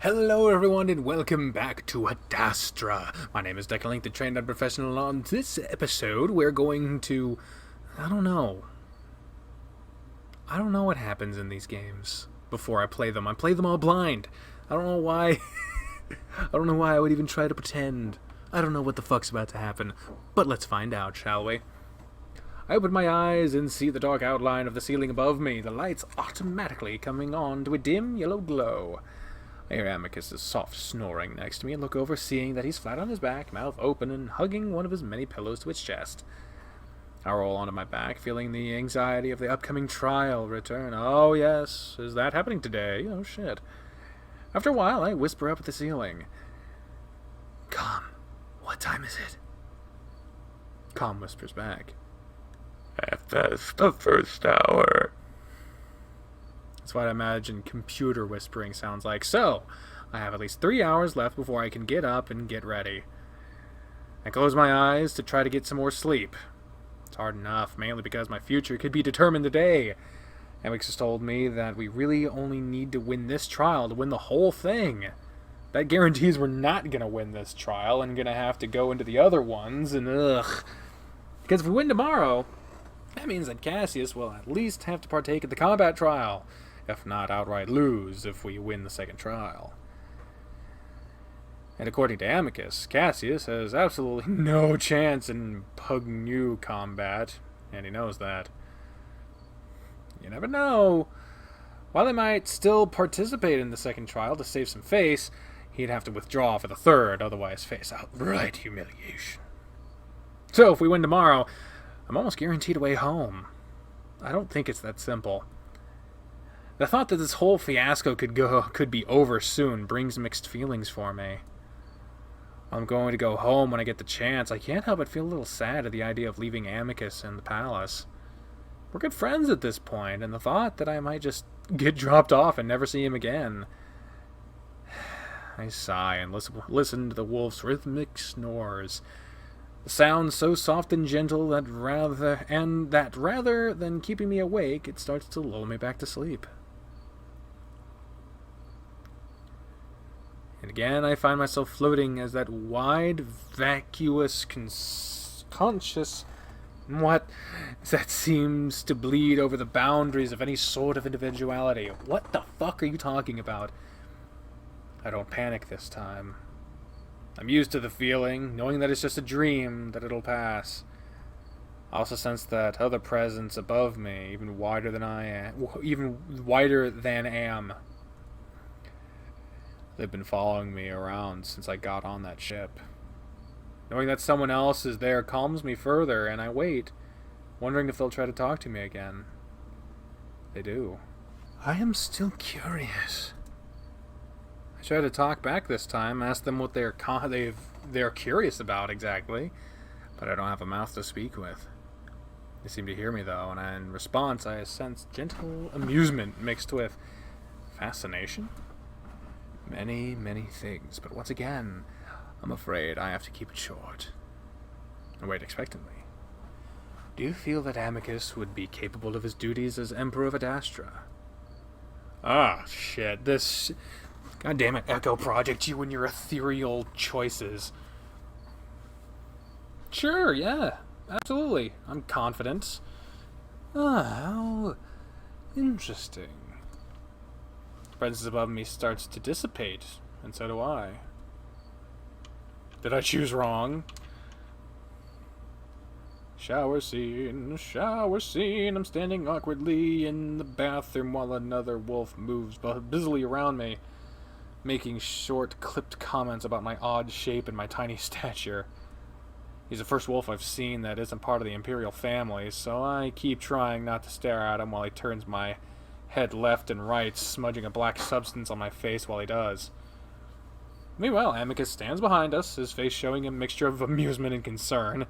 Hello everyone and welcome back to Adastra. My name is Declan Link, the trained and professional. On this episode, we're going to... I don't know what happens in these games before I play them. I play them all blind. I don't know why. I don't know why I would even try to pretend. I don't know what the fuck's about to happen. But let's find out, shall we? I open my eyes and see the dark outline of the ceiling above me, the lights automatically coming on to a dim yellow glow. I hear Amicus' soft snoring next to me and look over, seeing that he's flat on his back, mouth open, and hugging one of his many pillows to his chest. I roll onto my back, feeling the anxiety of the upcoming trial return. Oh yes, is that happening today? Oh shit. After a while, I whisper up at the ceiling. Calm, what time is it? Calm whispers back. That's the first hour. That's what I imagine computer whispering sounds like. So, I have at least 3 hours left before I can get up and get ready. I close my eyes to try to get some more sleep. It's hard enough, mainly because my future could be determined today. Amix has told me that we really only need to win this trial to win the whole thing. That guarantees we're not going to win this trial and going to have to go into the other ones, and ugh. Because if we win tomorrow, that means that Cassius will at least have to partake in the combat trial, if not outright lose if we win the second trial. And according to Amicus, Cassius has absolutely no chance in Pug-New combat, and he knows that. You never know. While he might still participate in the second trial to save some face, he'd have to withdraw for the third, otherwise face outright humiliation. So if we win tomorrow, I'm almost guaranteed a way home. I don't think it's that simple. The thought that this whole fiasco could be over soon brings mixed feelings for me. I'm going to go home when I get the chance. I can't help but feel a little sad at the idea of leaving Amicus in the palace. We're good friends at this point, and the thought that I might just get dropped off and never see him again. I sigh and listen to the wolf's rhythmic snores. The sound so soft and gentle that rather than keeping me awake, it starts to lull me back to sleep. And again, I find myself floating as that wide, vacuous, conscious what that seems to bleed over the boundaries of any sort of individuality. What the fuck are you talking about? I don't panic this time. I'm used to the feeling, knowing that it's just a dream, that it'll pass. I also sense that other presence above me, even wider than am. They've been following me around since I got on that ship. Knowing that someone else is there calms me further, and I wait, wondering if they'll try to talk to me again. They do. I am still curious. I try to talk back this time, ask them what they're curious about exactly, but I don't have a mouth to speak with. They seem to hear me though, and in response I sense gentle amusement mixed with fascination. Many, many things, but once again, I'm afraid I have to keep it short. I wait expectantly. Do you feel that Amicus would be capable of his duties as Emperor of Adastra? Ah, shit, this... God damn it, Echo Project, you and your ethereal choices. Sure, yeah, absolutely. I'm confident. Ah, how interesting. The presence above me starts to dissipate, and so do I. Did I choose wrong? Shower scene. I'm standing awkwardly in the bathroom while another wolf moves busily around me, making short, clipped comments about my odd shape and my tiny stature. He's the first wolf I've seen that isn't part of the Imperial family, so I keep trying not to stare at him while he turns my head left and right, smudging a black substance on my face while he does. Meanwhile, Amicus stands behind us, his face showing a mixture of amusement and concern.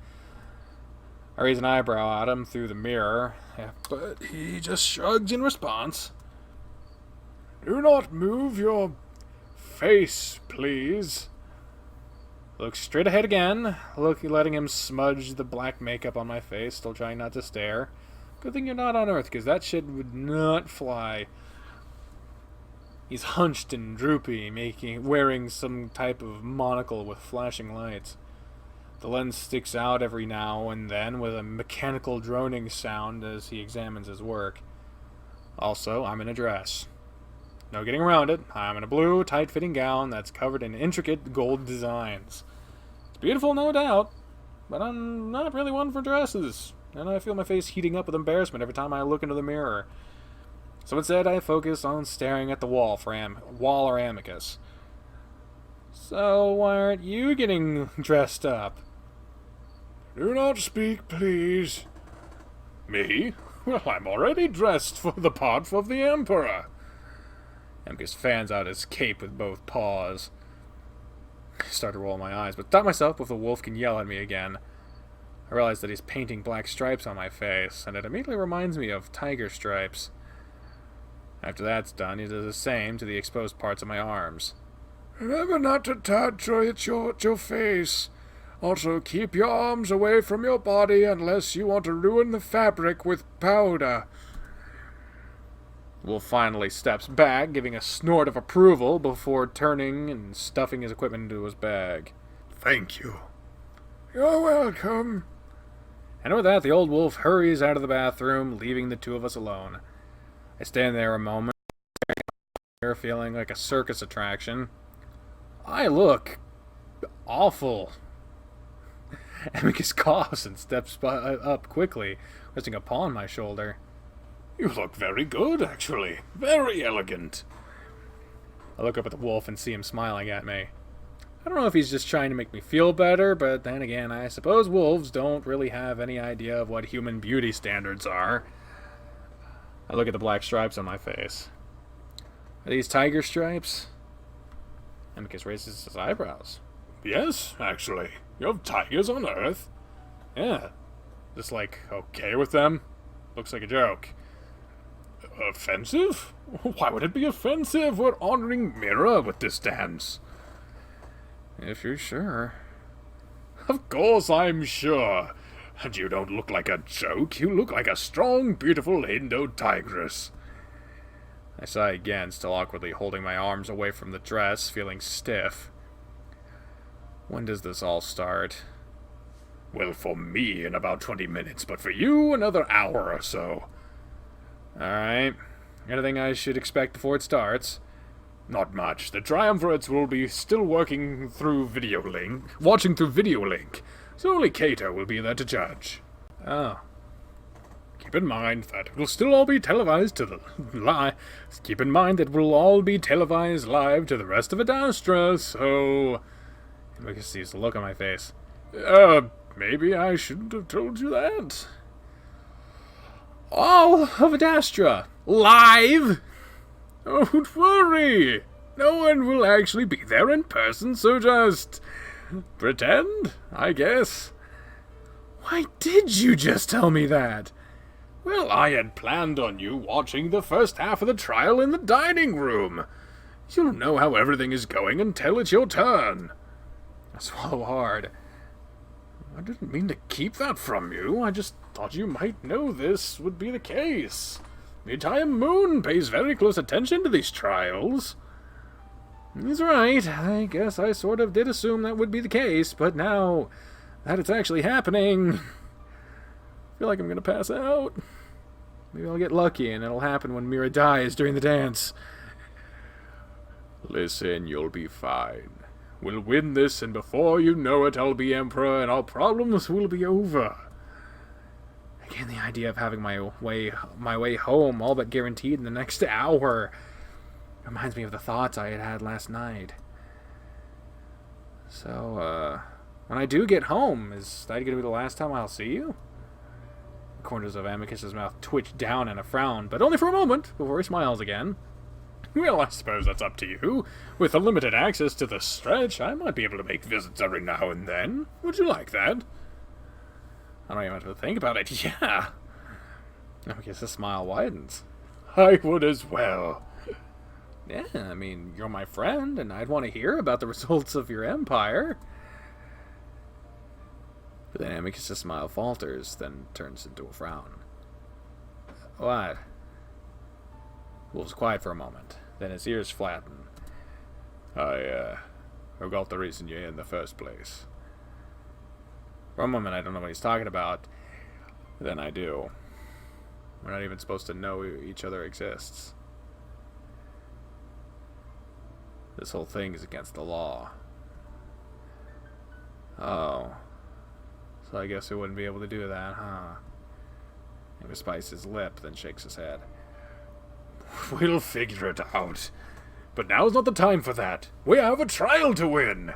I raise an eyebrow at him through the mirror, but he just shrugs in response. Do not move your face, please. Look straight ahead again, letting him smudge the black makeup on my face, still trying not to stare. Good thing you're not on Earth, because that shit would not fly. He's hunched and droopy, wearing some type of monocle with flashing lights. The lens sticks out every now and then with a mechanical droning sound as he examines his work. Also, I'm in a dress. No getting around it. I'm in a blue, tight-fitting gown that's covered in intricate gold designs. It's beautiful, no doubt, but I'm not really one for dresses, and I feel my face heating up with embarrassment every time I look into the mirror. So instead, I focus on staring at the wall or amicus. So why aren't you getting dressed up? Do not speak, please. Me? Well, I'm already dressed for the part of the Emperor. Amicus fans out his cape with both paws. I start to roll my eyes, but stop myself before the wolf can yell at me again. I realize that he's painting black stripes on my face, and it immediately reminds me of tiger stripes. After that's done, he does the same to the exposed parts of my arms. Remember not to touch or hit your face. Also, keep your arms away from your body unless you want to ruin the fabric with powder. Wolf finally steps back, giving a snort of approval before turning and stuffing his equipment into his bag. Thank you. You're welcome. And with that, the old wolf hurries out of the bathroom, leaving the two of us alone. I stand there a moment, feeling like a circus attraction. I look awful. Amicus coughs and steps up quickly, resting upon my shoulder. You look very good, actually. Very elegant. I look up at the wolf and see him smiling at me. I don't know if he's just trying to make me feel better, but then again, I suppose wolves don't really have any idea of what human beauty standards are. I look at the black stripes on my face. Are these tiger stripes? Amicus raises his eyebrows. Yes, actually. You have tigers on Earth. Yeah. Just okay with them? Looks like a joke. Offensive? Why would it be offensive? We're honoring Mira with this dance. If you're sure. Of course I'm sure. And you don't look like a joke. You look like a strong, beautiful Indo-tigress. I sigh again, still awkwardly holding my arms away from the dress, feeling stiff. When does this all start? Well, for me, in about 20 minutes, but for you, another hour or so. Alright. Anything I should expect before it starts? Not much. The triumvirates will be still watching through video link, so only Cato will be there to judge. Oh. Keep in mind that it will still all be televised Keep in mind that it will all be televised live to the rest of Adastra, so... I can see the look on my face. Maybe I shouldn't have told you that. All of Adastra! Live! Don't worry. No one will actually be there in person, so just... pretend, I guess. Why did you just tell me that? Well, I had planned on you watching the first half of the trial in the dining room. You'll know how everything is going until it's your turn. I swallow hard. I didn't mean to keep that from you. I just thought you might know this would be the case. The entire moon pays very close attention to these trials. He's right. I guess I sort of did assume that would be the case, but now that it's actually happening, I feel like I'm going to pass out. Maybe I'll get lucky and it'll happen when Mira dies during the dance. Listen, you'll be fine. We'll win this, and before you know it, I'll be Emperor, and our problems will be over. Again, the idea of having my way home all but guaranteed in the next hour reminds me of the thoughts I had last night. So, when I do get home, is that going to be the last time I'll see you? The corners of Amicus's mouth twitch down in a frown, but only for a moment, before he smiles again. Well, I suppose that's up to you. With unlimited access to the stretch, I might be able to make visits every now and then. Would you like that? I don't even have to think about it. Yeah. Amicus's smile widens. I would as well. Yeah, I mean, you're my friend, and I'd want to hear about the results of your empire. But then Amicus's smile falters, then turns into a frown. What? Wolf's quiet for a moment. Then his ears flatten. I forgot the reason you're here in the first place. For a moment, I don't know what he's talking about. Then I do. We're not even supposed to know each other exists. This whole thing is against the law. Oh. So I guess we wouldn't be able to do that, huh? He bites his lip, then shakes his head. We'll figure it out. But now's not the time for that. We have a trial to win.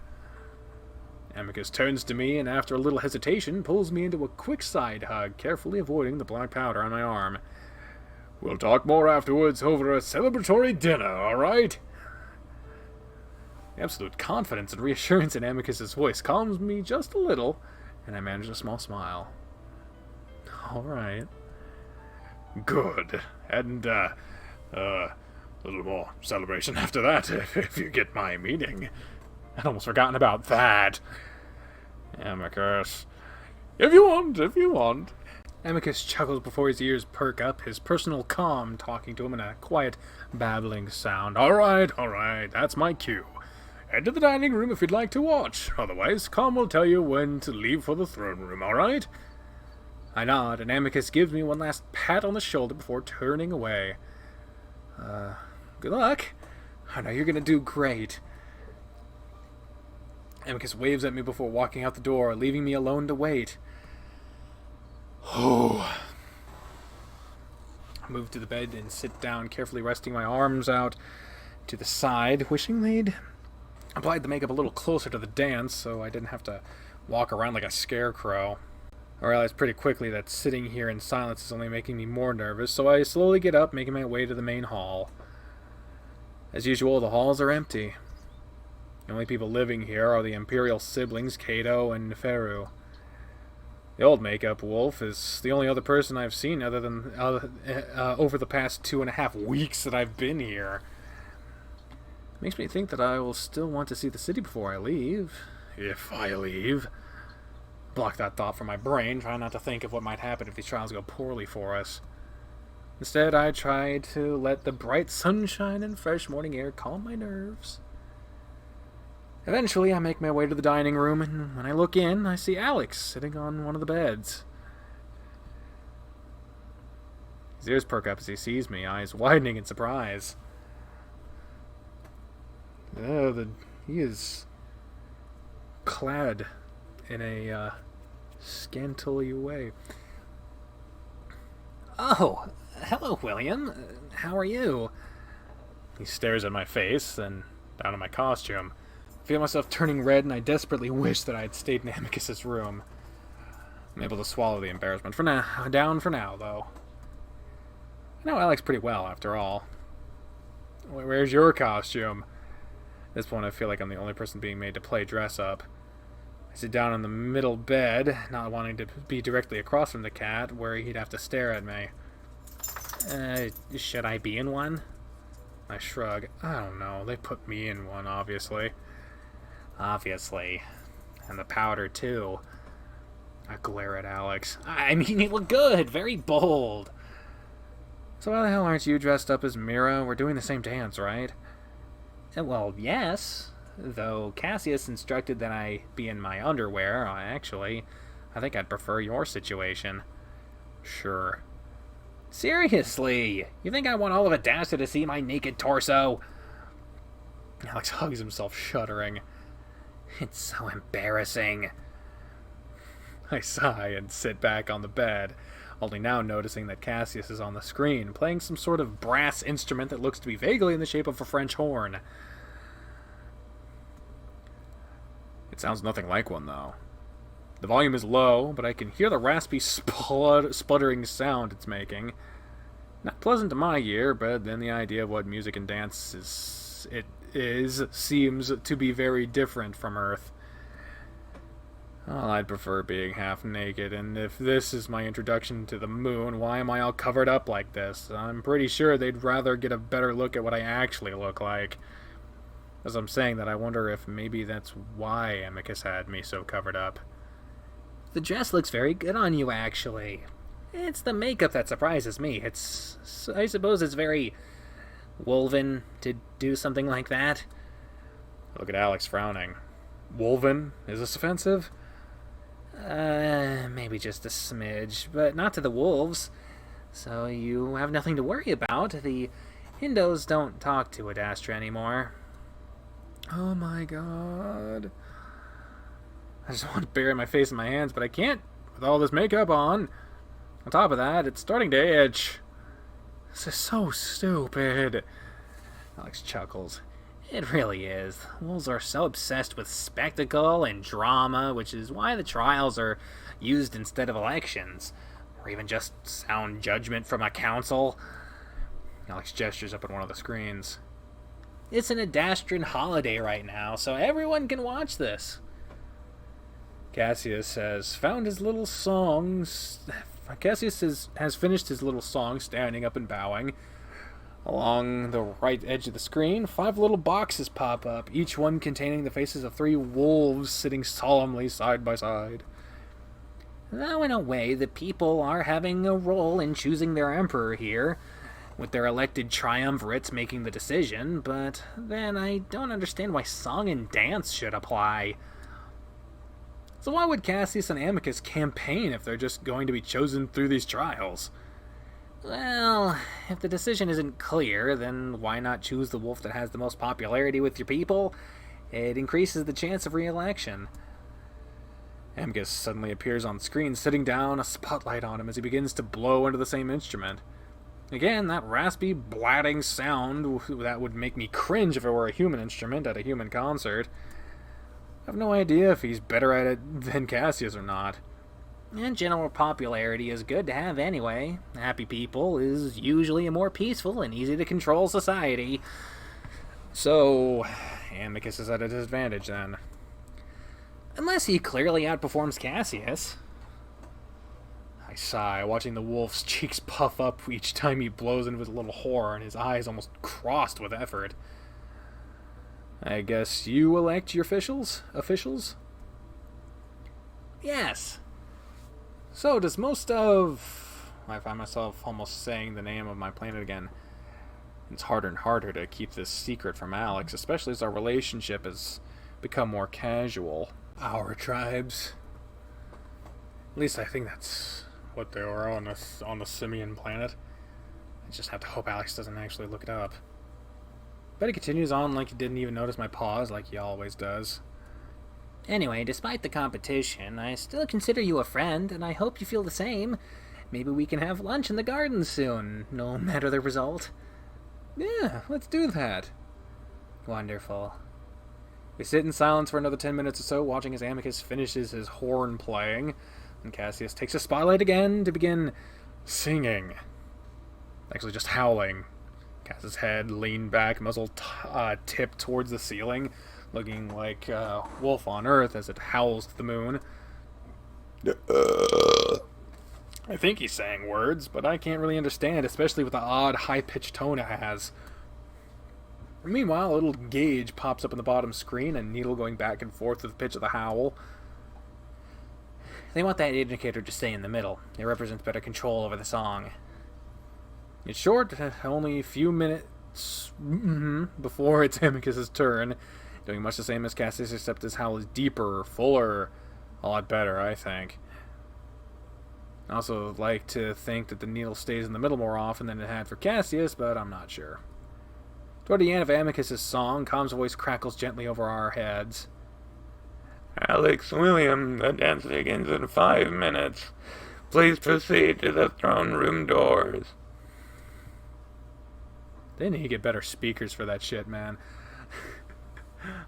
Amicus turns to me and after a little hesitation pulls me into a quick side hug, carefully avoiding the black powder on my arm. We'll talk more afterwards over a celebratory dinner, alright? The absolute confidence and reassurance in Amicus's voice calms me just a little, and I manage a small smile. Alright. Good. And, a little more celebration after that, if you get my meaning. I'd almost forgotten about that. Amicus. If you want. Amicus chuckles before his ears perk up, his personal calm talking to him in a quiet, babbling sound. Alright, that's my cue. Head to the dining room if you'd like to watch. Otherwise, Calm will tell you when to leave for the throne room, alright? I nod, and Amicus gives me one last pat on the shoulder before turning away. Good luck. I know you're gonna do great. Amicus waves at me before walking out the door, leaving me alone to wait. I move to the bed and sit down, carefully resting my arms out to the side, wishing they'd applied the makeup a little closer to the dance so I didn't have to walk around like a scarecrow. I realized pretty quickly that sitting here in silence is only making me more nervous, so I slowly get up, making my way to the main hall. As usual, the halls are empty. The only people living here are the Imperial siblings, Cato and Neferu. The old makeup wolf is the only other person I've seen other than over the past 2.5 weeks that I've been here. Makes me think that I will still want to see the city before I leave. If I leave. Block that thought from my brain, trying not to think of what might happen if these trials go poorly for us. Instead, I try to let the bright sunshine and fresh morning air calm my nerves. Eventually, I make my way to the dining room, and when I look in, I see Alex sitting on one of the beds. His ears perk up as he sees me, eyes widening in surprise. He is clad in a scantily way. Oh, hello, William. How are you? He stares at my face, then down at my costume. I feel myself turning red, and I desperately wish that I had stayed in Amicus's room. I'm able to swallow the embarrassment for now. Down for now, though. I know Alex pretty well, after all. Where's your costume? At this point, I feel like I'm the only person being made to play dress-up. I sit down on the middle bed, not wanting to be directly across from the cat, where he'd have to stare at me. Should I be in one? I shrug. I don't know. They put me in one, obviously. Obviously. And the powder, too. I glare at Alex. I mean, you look good. Very bold. So why the hell aren't you dressed up as Mira? We're doing the same dance, right? Well, yes. Though Cassius instructed that I be in my underwear, I think I'd prefer your situation. Sure. Seriously? You think I want all of Adastra to see my naked torso? Alex hugs himself, shuddering. It's so embarrassing. I sigh and sit back on the bed, only now noticing that Cassius is on the screen, playing some sort of brass instrument that looks to be vaguely in the shape of a French horn. It sounds nothing like one, though. The volume is low, but I can hear the raspy, sputtering sound it's making. Not pleasant to my ear, but then the idea of what music and dance seems to be very different from Earth. Well, I'd prefer being half naked, and if this is my introduction to the moon, why am I all covered up like this? I'm pretty sure they'd rather get a better look at what I actually look like. As I'm saying that, I wonder if maybe that's why Amicus had me so covered up. The dress looks very good on you, actually. It's the makeup that surprises me. I suppose it's very Wolven to do something like that? I look at Alex frowning. Wolven? Is this offensive? Maybe just a smidge, but not to the wolves. So you have nothing to worry about. The Hindos don't talk to Adastra anymore. Oh my god. I just want to bury my face in my hands, but I can't with all this makeup on. On top of that, it's starting to itch. This is so stupid. Alex chuckles. It really is. Wolves are so obsessed with spectacle and drama, which is why the trials are used instead of elections, or even just sound judgment from a council. Alex gestures up at one of the screens. It's an Adastran holiday right now, so everyone can watch this. Cassius has found his little songs. Cassius has finished his little song, standing up and bowing. Along the right edge of the screen, 5 little boxes pop up, each one containing the faces of 3 wolves sitting solemnly side by side. Now, in a way, the people are having a role in choosing their emperor here, with their elected triumvirates making the decision, but then I don't understand why song and dance should apply. So why would Cassius and Amicus campaign if they're just going to be chosen through these trials? Well, if the decision isn't clear, then why not choose the wolf that has the most popularity with your people? It increases the chance of re-election. Amicus suddenly appears on screen, sitting down, a spotlight on him as he begins to blow into the same instrument. Again, that raspy, blatting sound that would make me cringe if it were a human instrument at a human concert. I have no idea if he's better at it than Cassius or not. And general popularity is good to have anyway. Happy people is usually a more peaceful and easy to control society. So, Amicus is at a disadvantage then. Unless he clearly outperforms Cassius. I sigh, watching the wolf's cheeks puff up each time he blows into his little horn, his eyes almost crossed with effort. I guess you elect your officials? Yes. So does most of... I find myself almost saying the name of my planet again. It's harder and harder to keep this secret from Alex, especially as our relationship has become more casual. Our tribes. At least I think that's what they were on the Simian planet. I just have to hope Alex doesn't actually look it up. But he continues on like he didn't even notice my pause, like he always does. Anyway, despite the competition, I still consider you a friend, and I hope you feel the same. Maybe we can have lunch in the garden soon, no matter the result. Yeah, let's do that. Wonderful. We sit in silence for another 10 minutes or so, watching as Amicus finishes his horn playing, and Cassius takes a spotlight again to begin singing. Actually, just howling. Cassius' head leaned back, muzzle tipped towards the ceiling, looking like Wolf on Earth as it howls to the moon. I think he's saying words, but I can't really understand, especially with the odd, high-pitched tone it has. Meanwhile, a little gauge pops up on the bottom screen, a needle going back and forth with the pitch of the howl. They want that indicator to stay in the middle. It represents better control over the song. It's short, only a few minutes before it's Amicus' turn, doing much the same as Cassius, except his howl is deeper, fuller, a lot better, I think. I also like to think that the needle stays in the middle more often than it had for Cassius, but I'm not sure. Toward the end of Amicus' song, Com's voice crackles gently over our heads. Alex William, the dance begins in 5 minutes. Please proceed to the throne room doors. They need to get better speakers for that shit, man.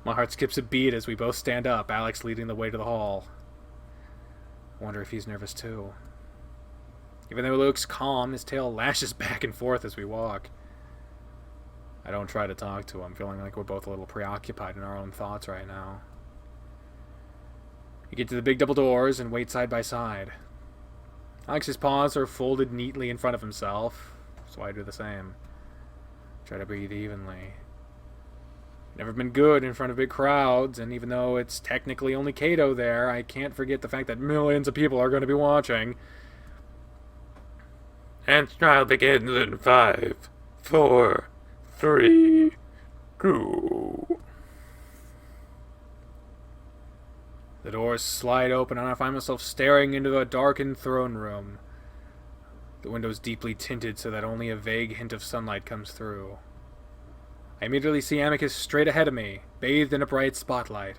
My heart skips a beat as we both stand up, Alex leading the way to the hall. I wonder if he's nervous too. Even though he looks calm, his tail lashes back and forth as we walk. I don't try to talk to him, feeling like we're both a little preoccupied in our own thoughts right now. We get to the big double doors and wait side by side. Alex's paws are folded neatly in front of himself, so I do the same. Try to breathe evenly. Never been good in front of big crowds, and even though it's technically only Kato there, I can't forget the fact that millions of people are going to be watching. Dance trial begins in 5, 4, 3, 2. The doors slide open and I find myself staring into a darkened throne room. The windows deeply tinted so that only a vague hint of sunlight comes through. I immediately see Amicus straight ahead of me, bathed in a bright spotlight.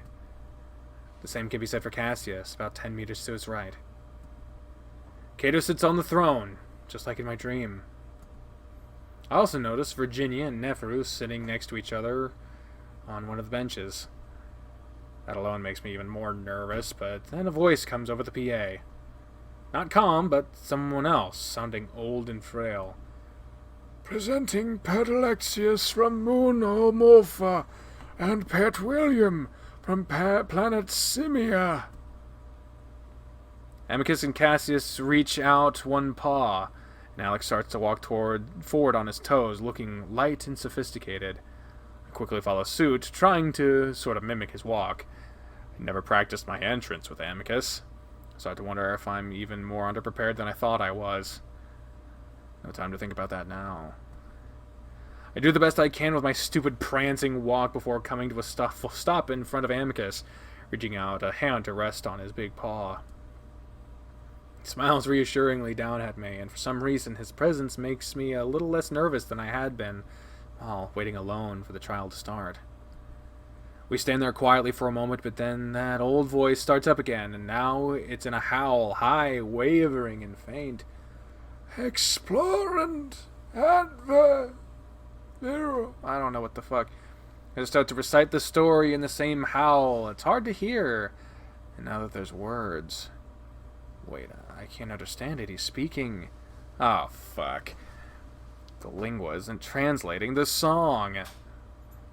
The same can be said for Cassius, about 10 meters to his right. Cato sits on the throne, just like in my dream. I also notice Virginia and Neferu sitting next to each other on one of the benches. That alone makes me even more nervous, but then a voice comes over the PA. Not calm, but someone else, sounding old and frail. Presenting Pet Alexius from Moon Homorpha and Pet William from planet Simia. Amicus and Cassius reach out one paw, and Alex starts to walk forward on his toes, looking light and sophisticated. I quickly follow suit, trying to sort of mimic his walk. I never practiced my entrance with Amicus. I start to wonder if I'm even more underprepared than I thought I was. No time to think about that now. I do the best I can with my stupid prancing walk before coming to a stop in front of Amicus, reaching out a hand to rest on his big paw. He smiles reassuringly down at me, and for some reason his presence makes me a little less nervous than I had been while waiting alone for the trial to start. We stand there quietly for a moment, but then that old voice starts up again, and now it's in a howl, high, wavering, and faint. Explorant adver... I don't know what the fuck. I just start to recite the story in the same howl. It's hard to hear. And now that there's words... Wait, I can't understand it. He's speaking... Oh, fuck. The lingua isn't translating the song.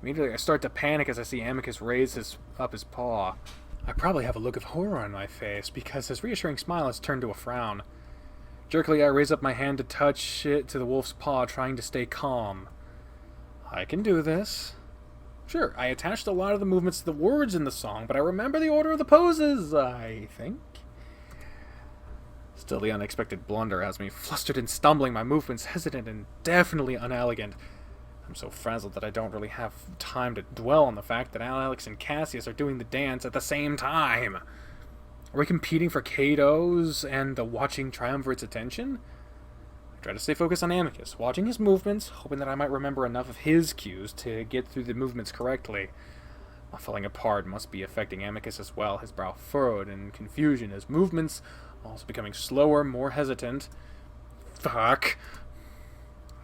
Immediately I start to panic as I see Amicus raise up his paw. I probably have a look of horror on my face, because his reassuring smile has turned to a frown. Jerkily, I raise up my hand to touch it to the wolf's paw, trying to stay calm. I can do this. Sure, I attached a lot of the movements to the words in the song, but I remember the order of the poses, I think. Still, the unexpected blunder has me flustered and stumbling, my movements hesitant and definitely unelegant. I'm so frazzled that I don't really have time to dwell on the fact that Alex and Cassius are doing the dance at the same time. Are we competing for Cato's and the watching triumvirate's attention? I try to stay focused on Amicus, watching his movements, hoping that I might remember enough of his cues to get through the movements correctly. My falling apart must be affecting Amicus as well, his brow furrowed in confusion, his movements also becoming slower, more hesitant. Fuck.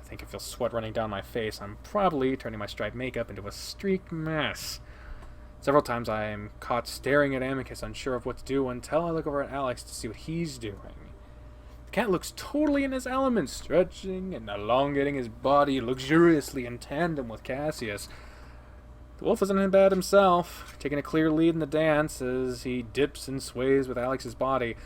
I think I feel sweat running down my face. I'm probably turning my striped makeup into a streaked mess. Several times I am caught staring at Amicus, unsure of what to do, until I look over at Alex to see what he's doing. The cat looks totally in his element, stretching and elongating his body luxuriously in tandem with Cassius. The wolf isn't bad himself, taking a clear lead in the dance as he dips and sways with Alex's body.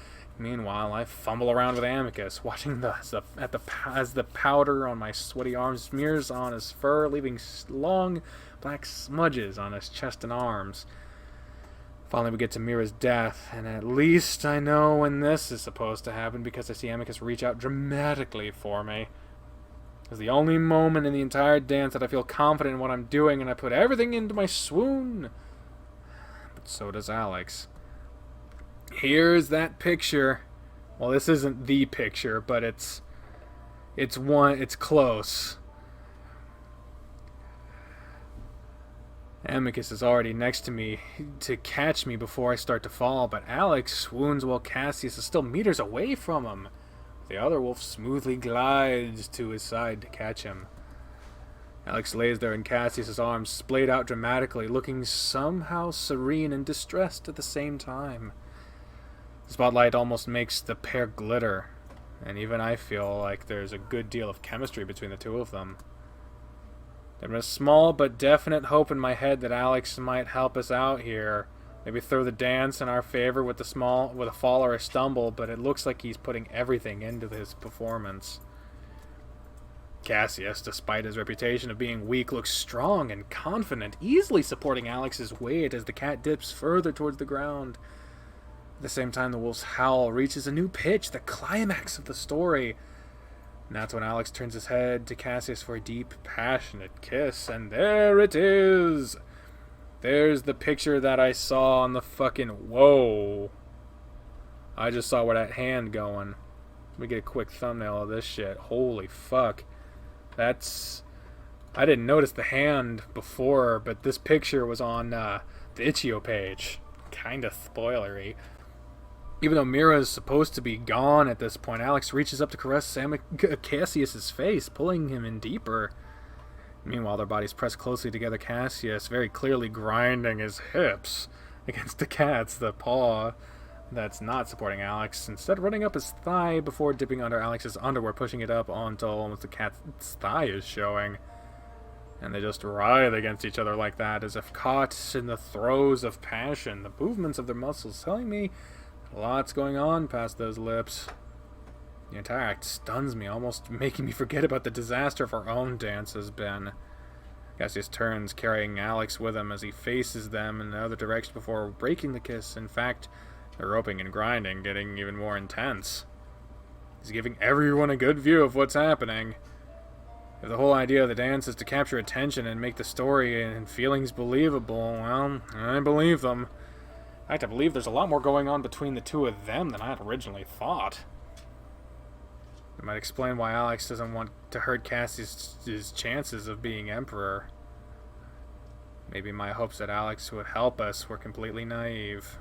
Meanwhile, I fumble around with Amicus, watching as the powder on my sweaty arms smears on his fur, leaving long black smudges on his chest and arms. Finally, we get to Mira's death, and at least I know when this is supposed to happen because I see Amicus reach out dramatically for me. It's the only moment in the entire dance that I feel confident in what I'm doing, and I put everything into my swoon. But so does Alex. Here's that picture. Well, this isn't the picture, but it's close. Amicus is already next to me to catch me before I start to fall, but Alex swoons while Cassius is still meters away from him. The other wolf smoothly glides to his side to catch him. Alex lays there in Cassius's arms, splayed out dramatically, looking somehow serene and distressed at the same time. The spotlight almost makes the pair glitter, and even I feel like there's a good deal of chemistry between the two of them. There was a small but definite hope in my head that Alex might help us out here. Maybe throw the dance in our favor with a fall or a stumble, but it looks like he's putting everything into his performance. Cassius, despite his reputation of being weak, looks strong and confident, easily supporting Alex's weight as the cat dips further towards the ground. At the same time, the wolf's howl reaches a new pitch, the climax of the story. And that's when Alex turns his head to Cassius for a deep, passionate kiss, and there it is! There's the picture that I saw on the fucking... Whoa! I just saw where that hand going. Let me get a quick thumbnail of this shit. Holy fuck. That's... I didn't notice the hand before, but this picture was on the Itch.io page. Kinda spoilery. Even though Mira is supposed to be gone at this point, Alex reaches up to caress Cassius's face, pulling him in deeper. Meanwhile, their bodies press closely together, Cassius very clearly grinding his hips against the the paw that's not supporting Alex, instead running up his thigh before dipping under Alex's underwear, pushing it up until almost the cat's thigh is showing. And they just writhe against each other like that, as if caught in the throes of passion. The movements of their muscles telling me lots going on past those lips. The entire act stuns me, almost making me forget about the disaster of our own dance has been. Cassius turns, carrying Alex with him as he faces them in the other direction before breaking the kiss. In fact, the roping and grinding getting even more intense. He's giving everyone a good view of what's happening. If the whole idea of the dance is to capture attention and make the story and feelings believable, well, I believe them. In fact, I believe there's a lot more going on between the two of them than I had originally thought. It might explain why Alex doesn't want to hurt Cassius' chances of being emperor. Maybe my hopes that Alex would help us were completely naive.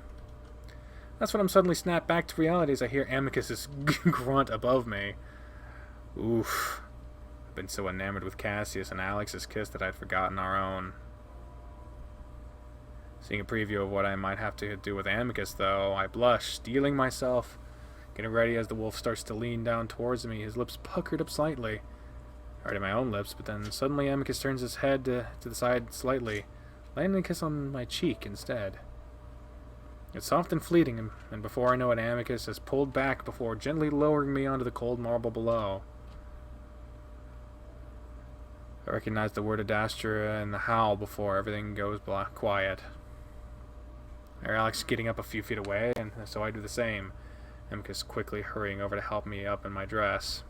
That's when I'm suddenly snapped back to reality as I hear Amicus's grunt above me. Oof. I've been so enamored with Cassius and Alex's kiss that I'd forgotten our own. Seeing a preview of what I might have to do with Amicus, though, I blush, steeling myself, getting ready as the wolf starts to lean down towards me, his lips puckered up slightly. Already my own lips, but then suddenly Amicus turns his head to the side slightly, landing a kiss on my cheek instead. It's soft and fleeting, and before I know it, Amicus has pulled back before gently lowering me onto the cold marble below. I recognize the word Adastra and the howl before everything goes quiet. I hear Alex getting up a few feet away, and so I do the same, Amicus quickly hurrying over to help me up in my dress.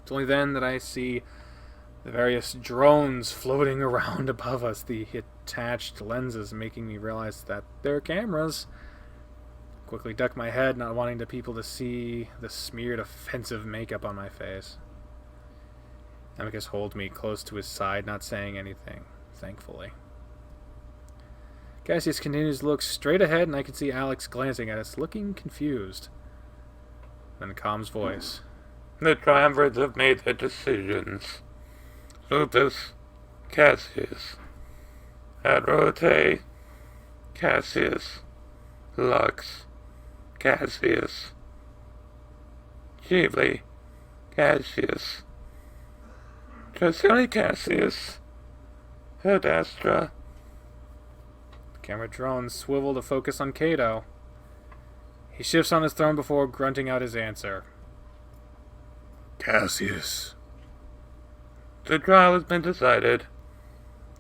It's only then that I see the various drones floating around above us, the attached lenses making me realize that they're cameras. Quickly duck my head, not wanting the people to see the smeared offensive makeup on my face. Amicus holds me close to his side, not saying anything, thankfully. Cassius continues to look straight ahead, and I can see Alex glancing at us, looking confused. Then a calm voice. The triumvirs have made their decisions. Lupus, Cassius. Adrote, Cassius. Lux, Cassius. Ghibli, Cassius. Tracili, Cassius. Adastra. The camera drones swivel to focus on Cato. He shifts on his throne before grunting out his answer. Cassius. The trial has been decided.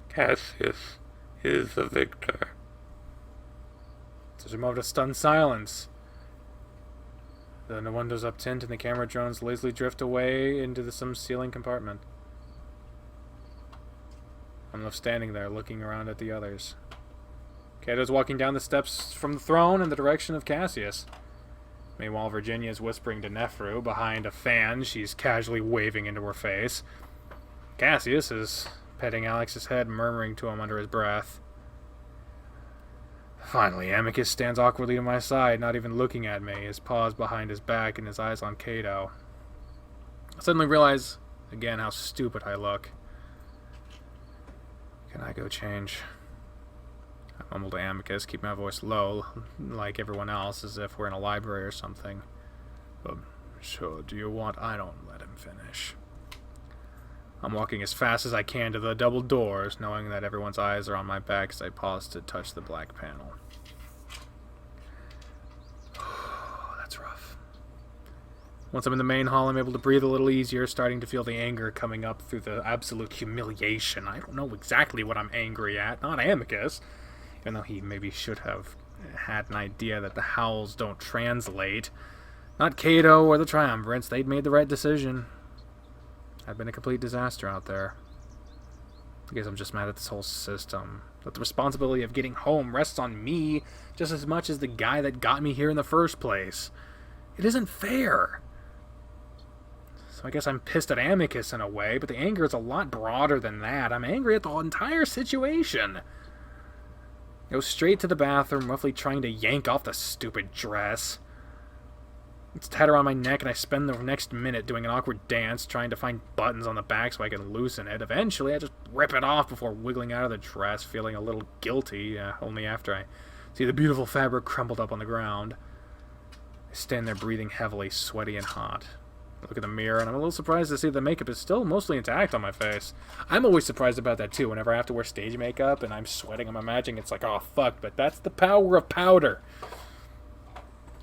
Cassius is the victor. There's a moment of stunned silence. Then the windows up tint and the camera drones lazily drift away into some ceiling compartment. I'm left standing there, looking around at the others. Cato's walking down the steps from the throne in the direction of Cassius. Meanwhile, Virginia is whispering to Nephru behind a fan she's casually waving into her face. Cassius is petting Alex's head, murmuring to him under his breath. Finally, Amicus stands awkwardly to my side, not even looking at me, his paws behind his back and his eyes on Cato. I suddenly realize, again, how stupid I look. Can I go change? I mumble to Amicus, keep my voice low, like everyone else, as if we're in a library or something. Sure, do you want... I don't let him finish. I'm walking as fast as I can to the double doors, knowing that everyone's eyes are on my back as I pause to touch the black panel. That's rough. Once I'm in the main hall, I'm able to breathe a little easier, starting to feel the anger coming up through the absolute humiliation. I don't know exactly what I'm angry at, not Amicus, even though he maybe should have had an idea that the howls don't translate. Not Cato or the Triumvirates, they'd made the right decision. I've been a complete disaster out there. I guess I'm just mad at this whole system. That the responsibility of getting home rests on me just as much as the guy that got me here in the first place. It isn't fair. So I guess I'm pissed at Amicus in a way, but the anger is a lot broader than that. I'm angry at the entire situation. I go straight to the bathroom, roughly trying to yank off the stupid dress. It's tied around my neck, and I spend the next minute doing an awkward dance, trying to find buttons on the back so I can loosen it. Eventually, I just rip it off before wiggling out of the dress, feeling a little guilty, only after I see the beautiful fabric crumpled up on the ground. I stand there breathing heavily, sweaty and hot. I look at the mirror, and I'm a little surprised to see the makeup is still mostly intact on my face. I'm always surprised about that, too. Whenever I have to wear stage makeup and I'm sweating, I'm imagining it's like, oh, fuck, but that's the power of powder.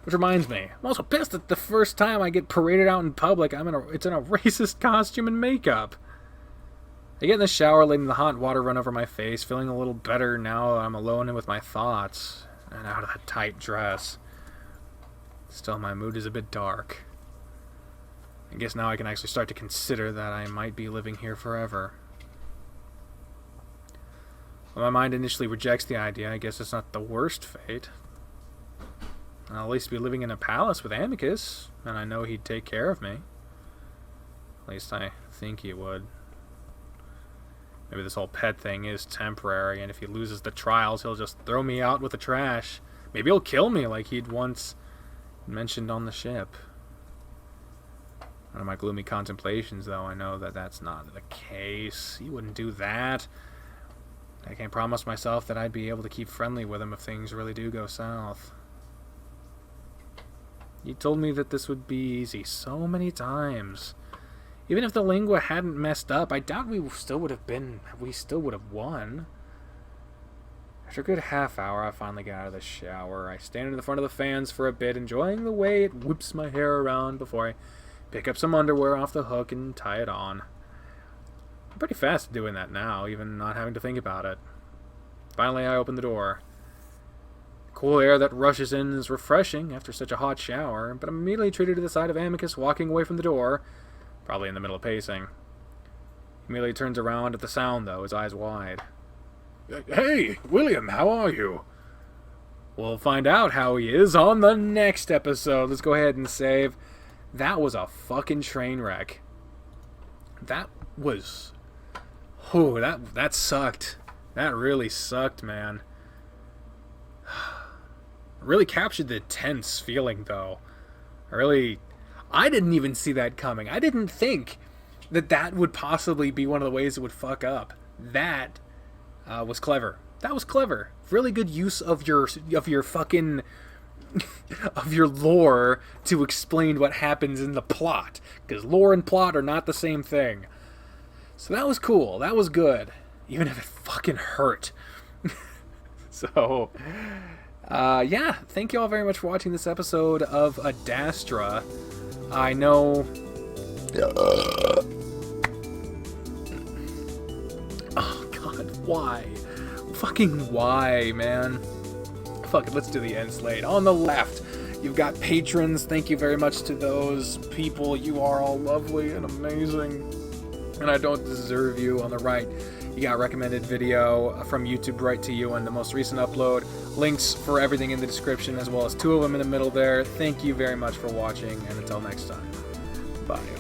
Which reminds me, I'm also pissed that the first time I get paraded out in public, it's in a racist costume and makeup. I get in the shower, letting the hot water run over my face, feeling a little better now I'm alone and with my thoughts, and out of that tight dress. Still, my mood is a bit dark. I guess now I can actually start to consider that I might be living here forever. When my mind initially rejects the idea, I guess it's not the worst fate. I'll at least be living in a palace with Amicus, and I know he'd take care of me. At least I think he would. Maybe this whole pet thing is temporary, and if he loses the trials, he'll just throw me out with the trash. Maybe he'll kill me like he'd once mentioned on the ship. Out of my gloomy contemplations, though, I know that that's not the case. He wouldn't do that. I can't promise myself that I'd be able to keep friendly with him if things really do go south. He told me that this would be easy so many times. Even if the lingua hadn't messed up, I doubt we still would have won. After a good half hour, I finally get out of the shower. I stand in the front of the fans for a bit, enjoying the way it whips my hair around before I pick up some underwear off the hook and tie it on. I'm pretty fast at doing that now, even not having to think about it. Finally, I open the door. Cool air that rushes in is refreshing after such a hot shower, but I'm immediately treated to the side of Amicus walking away from the door, probably in the middle of pacing. He immediately turns around at the sound, though, his eyes wide. Hey, William, how are you? We'll find out how he is on the next episode. Let's go ahead and save. That was a fucking train wreck. That was... Oh, that sucked. That really sucked, man. Really captured the tense feeling, though. I didn't even see that coming. I didn't think that would possibly be one of the ways it would fuck up. That was clever. That was clever. Really good use of your fucking of your lore to explain what happens in the plot, because lore and plot are not the same thing. So that was cool. That was good, even if it fucking hurt. So, yeah, thank you all very much for watching this episode of Adastra. I know... Oh, God, why? Fucking why, man? Fuck it, let's do the end slate. On the left, you've got patrons. Thank you very much to those people. You are all lovely and amazing, and I don't deserve you. On the right, you got recommended video from YouTube right to you and the most recent upload. Links for everything in the description, as well as two of them in the middle there. Thank you very much for watching, and until next time, bye.